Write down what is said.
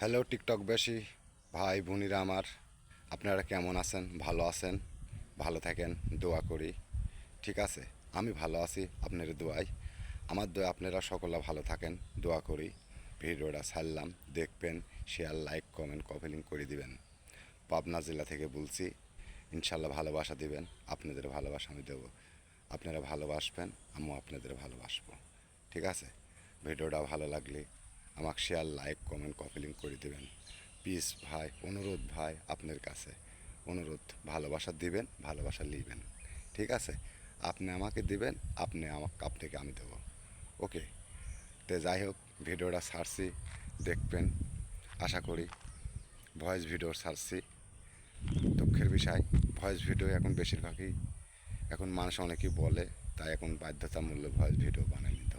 Hello টিকটকবাসী ভাই বোনেরা আমার, আপনারা কেমন আছেন? ভালো আছেন? ভালো থাকেন, দোয়া করি। ঠিক আছে, আমি ভালো আছি আপনার দোয়ায়। আমার দোয়া আপনারা সকলে ভালো থাকেন, দোয়া করি। ভিডিওটা ছাড়লাম, দেখবেন, শেয়ার, লাইক, কমেন্ট, কপিলিং করে দিবেন। পাবনা জেলা থেকে বলছি, ইনশাল্লাহ ভালোবাসা দিবেন। আপনাদের ভালোবাসা আমি দেবো। আপনারা ভালোবাসবেন, আমিও আপনাদের ভালোবাসবো। ঠিক আছে, ভিডিওটা ভালো লাগলে আমাকে share, like, comment, copy link করে দেবেন। প্লিজ ভাই, অনুরোধ ভাই আপনার কাছে, অনুরোধ, ভালোবাসা দিবেন, ভালোবাসা নিবেন। ঠিক আছে, আপনি আমাকে দিবেন, আপনাকে আমি দেবো। ওকে, তো যাই হোক, ভিডিওটা ছাড়ছি, দেখবেন আশা করি। ভয়েস ভিডিও ছাড়ছি, দুঃখের বিষয়, ভয়েস ভিডিও এখন বেশিরভাগই, এখন মানুষ অনেকেই বলে, তাই এখন বাধ্যতামূলক ভয়েস ভিডিও বানিয়ে নিতে